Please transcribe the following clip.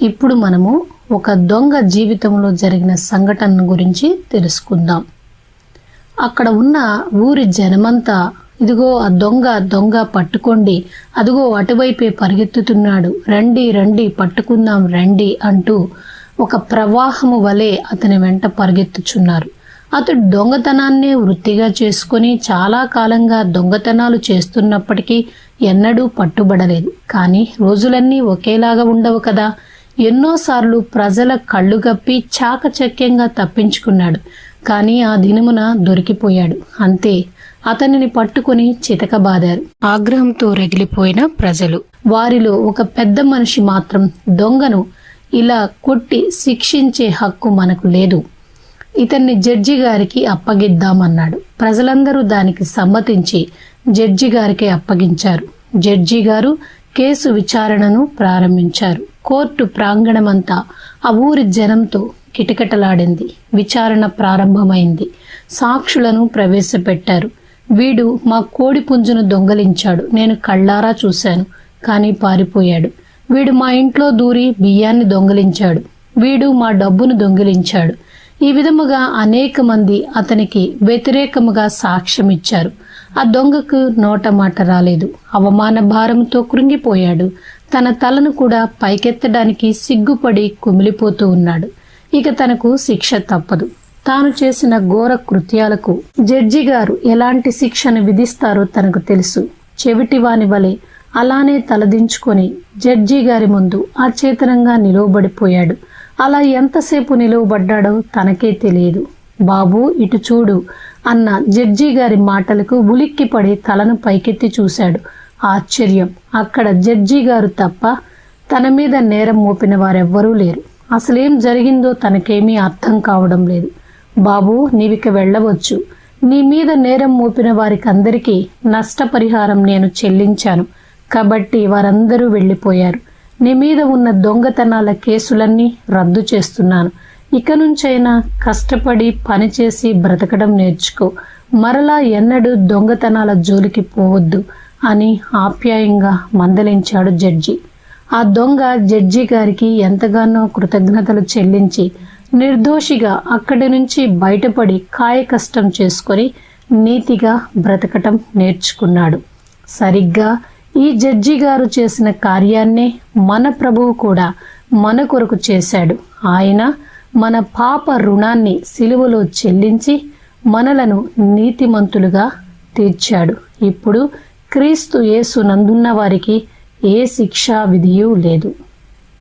ఇప్పుడు మనము ఒక దొంగ జీవితంలో జరిగిన సంఘటన గురించి తెలుసుకుందాం. అక్కడ ఉన్న ఊరి జనమంతా, ఇదిగో ఆ దొంగ పట్టుకోండి, అదిగో అటువైపే పరిగెత్తుతున్నాడు, రండి రండి పట్టుకుందాం రండి అంటూ ఒక ప్రవాహము వలె అతని వెంట పరిగెత్తుచున్నారు. అతడు దొంగతనాన్నే వృత్తిగా చేసుకొని చాలా కాలంగా దొంగతనాలు చేస్తున్నప్పటికీ ఎన్నడూ పట్టుబడలేదు. కానీ రోజులన్నీ ఒకేలాగా ఉండవు కదా. ఎన్నోసార్లు ప్రజల కళ్ళు గప్పి చాకచక్యంగా తప్పించుకున్నాడు. కానీ ఆ దినమున దొరికిపోయాడు. అంతే, అతనిని పట్టుకుని చితకబాదారు. ఆగ్రహంతో రగిలిపోయిన ప్రజలు. వారిలో ఒక పెద్ద మనిషి మాత్రం, దొంగను ఇలా కొట్టి శిక్షించే హక్కు మనకు లేదు, ఇతన్ని జడ్జి గారికి అప్పగిద్దామన్నాడు. ప్రజలందరూ దానికి సమ్మతించి జడ్జి గారికి అప్పగించారు. జడ్జి గారు కేసు విచారణను ప్రారంభించారు. కోర్టు ప్రాంగణమంతా ఆ ఊరి జనంతో కిటకిటలాడింది. విచారణ ప్రారంభమైంది. సాక్షులను ప్రవేశపెట్టారు. వీడు మా కోడి పుంజును దొంగలించాడు, నేను కళ్ళారా చూశాను, కానీ పారిపోయాడు. వీడు మా ఇంట్లో దూరి బియ్యాన్ని దొంగలించాడు, వీడు మా డబ్బును దొంగిలించాడు. ఈ విధముగా అనేక మంది అతనికి వ్యతిరేకముగా సాక్ష్యమిచ్చారు. ఆ దొంగకు నోట మాట రాలేదు. అవమాన భారంతో కృంగిపోయాడు. తన తలను కూడా పైకెత్తడానికి సిగ్గుపడి కుమిలిపోతూ ఉన్నాడు. ఇక తనకు శిక్ష తప్పదు. తాను చేసిన ఘోర కృత్యాలకు జడ్జి గారు ఎలాంటి శిక్షను విధిస్తారో తనకు తెలుసు. చెవిటివాని వలె అలానే తలదించుకొని జడ్జి గారి ముందు అచేతనంగా నిలువబడిపోయాడు. అలా ఎంతసేపు నిలువబడ్డాడో తనకే తెలియదు. బాబు ఇటు చూడు అన్న జడ్జి గారి మాటలకు ఉలిక్కిపడి తలను పైకెత్తి చూశాడు. ఆశ్చర్యం, అక్కడ జడ్జి గారు తప్ప తన మీద నేరం మోపిన వారెవ్వరూ లేరు. అసలేం జరిగిందో తనకేమీ అర్థం కావడం లేదు. బాబు, నీవిక వెళ్ళవచ్చు. నీ మీద నేరం మోపిన వారికి అందరికీ నష్టపరిహారం నేను చెల్లించాను కాబట్టి వారందరూ వెళ్ళిపోయారు. నీ మీద ఉన్న దొంగతనాల కేసులన్నీ రద్దు చేస్తున్నాను. ఇక నుంచైనా కష్టపడి పనిచేసి బ్రతకడం నేర్చుకో. మరలా ఎన్నడూ దొంగతనాల జోలికి పోవద్దు అని ఆప్యాయంగా మందలించాడు జడ్జి. ఆ దొంగ జడ్జి గారికి ఎంతగానో కృతజ్ఞతలు చెల్లించి నిర్దోషిగా అక్కడి నుంచి బయటపడి కాయకష్టం చేసుకొని నీతిగా బ్రతకటం నేర్చుకున్నాడు. సరిగ్గా ఈ జడ్జి గారు చేసిన కార్యాన్నే మన ప్రభువు కూడా మన కొరకు చేశాడు. ఆయన మన పాప రుణాన్ని సిలువలో చెల్లించి మనలను నీతిమంతులుగా తీర్చాడు. ఇప్పుడు క్రీస్తు యేసు నందున్న వారికి ఏ శిక్షా విధియూ లేదు.